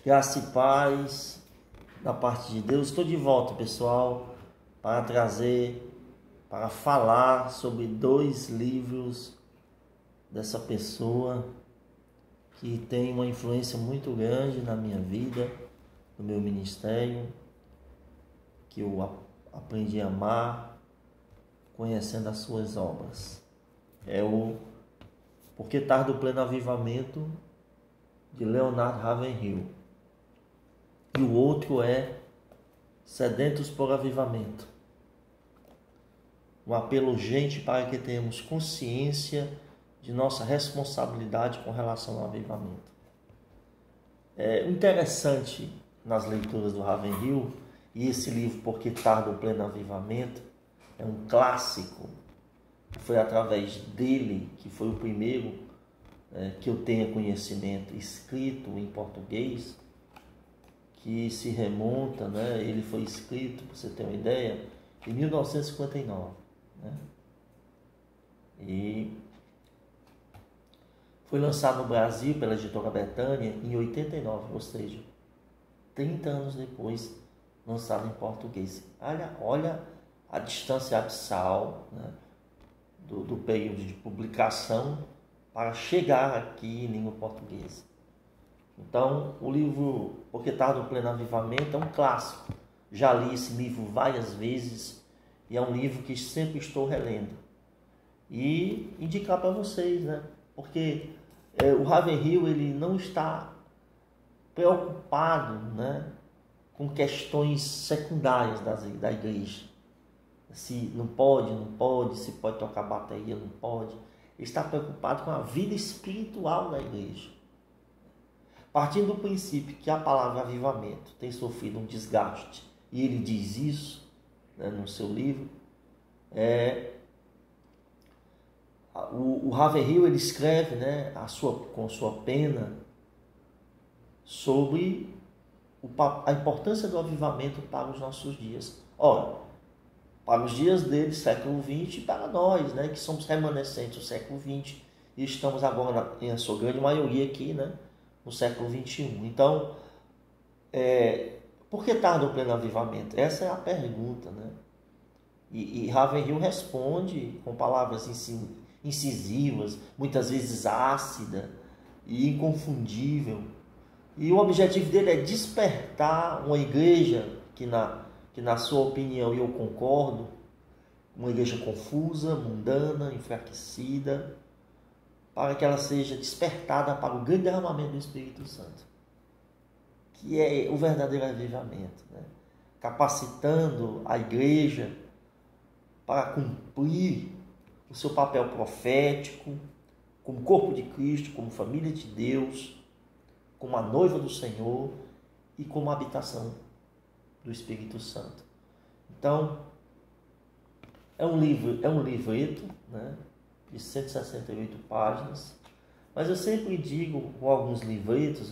Graça e paz da parte de Deus. Estou de volta, pessoal, para falar sobre 2 livros dessa pessoa que tem uma influência muito grande na minha vida, no meu ministério, que eu aprendi a amar conhecendo as suas obras. É o Porque Tarda o Pleno Avivamento, de Leonard Ravenhill. E o outro é Sedentos por Avivamento. Um apelo urgente para que tenhamos consciência de nossa responsabilidade com relação ao avivamento. É interessante nas leituras do Ravenhill, e esse livro, Porque Tarda o Pleno Avivamento, é um clássico. Foi através dele que foi o primeiro que eu tenha conhecimento escrito em português, que se remonta, ele foi escrito, para você ter uma ideia, em 1959. E foi lançado no Brasil pela editora Betânia em 89, ou seja, 30 anos depois, lançado em português. Olha a distância abissal, do período de publicação para chegar aqui em língua portuguesa. Então, o livro Porque Tarda o Pleno Avivamento é um clássico. Já li esse livro várias vezes e é um livro que sempre estou relendo. E indicar para vocês, porque o Ravenhill ele não está preocupado, com questões secundárias da igreja. Se não pode, se pode tocar bateria, não pode. Ele está preocupado com a vida espiritual da igreja. Partindo do princípio que a palavra avivamento tem sofrido um desgaste, e ele diz isso no seu livro, o Ravenhill ele escreve com sua pena sobre a importância do avivamento para os nossos dias. Ora, para os dias dele, século XX, e para nós, que somos remanescentes do século XX, e estamos agora, em sua grande maioria aqui, no século XXI. Então, por que tarda o pleno avivamento? Essa é a pergunta, E Ravenhill responde com palavras incisivas, muitas vezes ácida e inconfundível. E o objetivo dele é despertar uma igreja que na sua opinião, e eu concordo, uma igreja confusa, mundana, enfraquecida, para que ela seja despertada para o grande derramamento do Espírito Santo, que é o verdadeiro avivamento, capacitando a igreja para cumprir o seu papel profético, como corpo de Cristo, como família de Deus, como a noiva do Senhor e como a habitação do Espírito Santo. Então, é um livreto, de 168 páginas, mas eu sempre digo, com alguns livretos,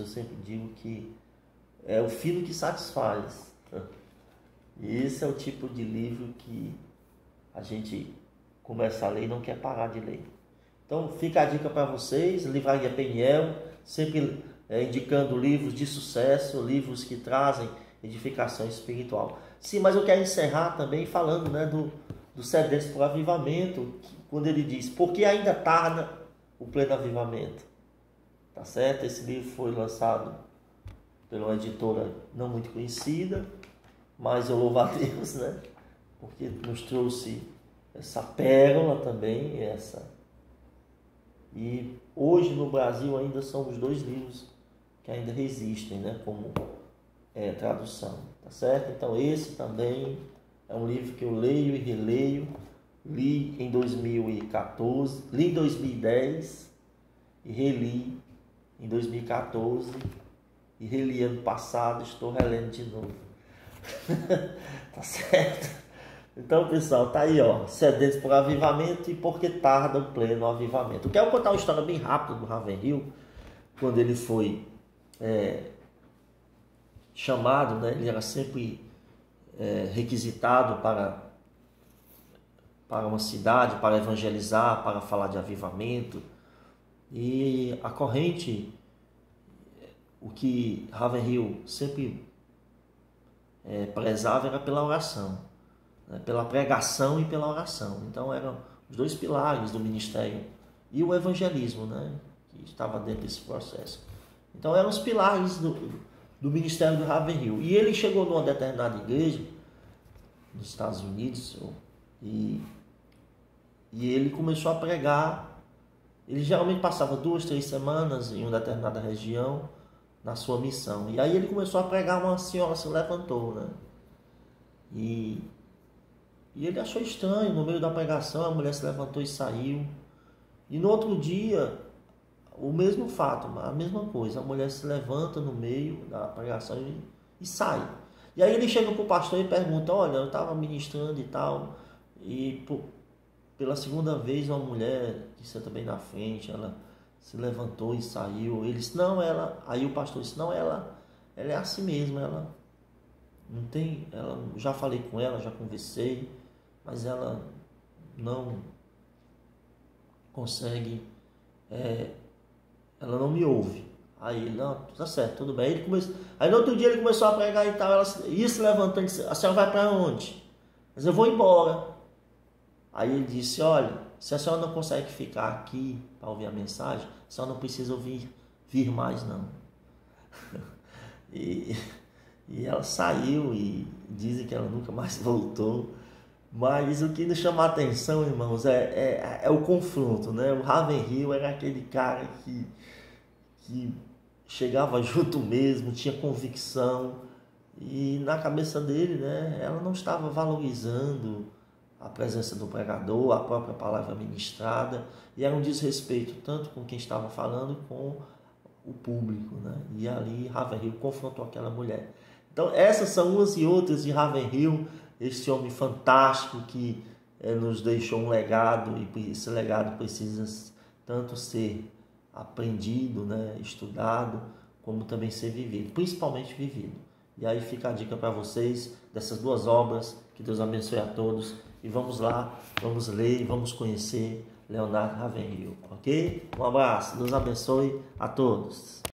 que é o fino que satisfaz. E esse é o tipo de livro que a gente começa a ler e não quer parar de ler. Então, fica a dica para vocês, Livraria Peniel, sempre indicando livros de sucesso, livros que trazem edificação espiritual. Sim, mas eu quero encerrar também falando do Sedentos por Avivamento, quando ele diz, porque ainda tarda o pleno avivamento. Tá certo? Esse livro foi lançado por uma editora não muito conhecida, mas eu louvo a Deus, porque nos trouxe essa pérola também, E hoje no Brasil ainda são os 2 livros que ainda resistem, como tradução, tá certo? Então esse também é um livro que eu leio e releio, li em 2014, li em 2010 e reli em 2014 e reli ano passado, estou relendo de novo. Tá certo? Então, pessoal, tá aí, Sedentos por Avivamento e Porque Tarda o Pleno Avivamento. Eu quero contar uma história bem rápida do Ravenhill, quando ele foi chamado, ele era sempre requisitado para uma cidade, para evangelizar, para falar de avivamento. E a corrente o que Ravenhill sempre prezava era pela oração, né? Pela pregação e pela oração. Então eram os dois pilares do ministério e o evangelismo, né? Que estava dentro desse processo. Então eram os pilares do ministério do Ravenhill. E ele chegou numa determinada igreja nos Estados Unidos e ele começou a pregar. Ele geralmente passava 2, 3 semanas em uma determinada região na sua missão. E aí ele começou a pregar, uma senhora se levantou, né? E ele achou estranho, no meio da pregação a mulher se levantou e saiu. E no outro dia, o mesmo fato, a mesma coisa, a mulher se levanta no meio da pregação e sai. E aí ele chega para o pastor e pergunta: olha, eu estava ministrando e tal, e pela segunda vez uma mulher que senta bem na frente, ela se levantou e saiu. Ele disse: não, ela... Aí o pastor disse: não, ela é assim mesmo, ela não tem... já falei com ela, já conversei, mas ela não consegue... ela não me ouve. Aí ele: não, tá certo, tudo bem. Aí no outro dia ele começou a pregar e tal, ela ia se levantando e disse: a senhora vai para onde? Mas eu vou embora. Aí ele disse: olha, se a senhora não consegue ficar aqui para ouvir a mensagem, a senhora não precisa vir mais não. e ela saiu e dizem que ela nunca mais voltou. Mas o que nos chama a atenção, irmãos, é o confronto, né? O Ravenhill era aquele cara que chegava junto mesmo, tinha convicção, e na cabeça dele, né, ela não estava valorizando a presença do pregador, a própria palavra ministrada, e era um desrespeito tanto com quem estava falando com o público, né? E ali Ravenhill confrontou aquela mulher. Então essas são umas e outras de Ravenhill, esse homem fantástico que nos deixou um legado, e esse legado precisa tanto ser aprendido, né, estudado, como também ser vivido, principalmente vivido. E aí fica a dica para vocês dessas duas obras. Que Deus abençoe a todos. E vamos lá, vamos ler, vamos conhecer Leonardo Ravenhill, ok? Um abraço, Deus abençoe a todos.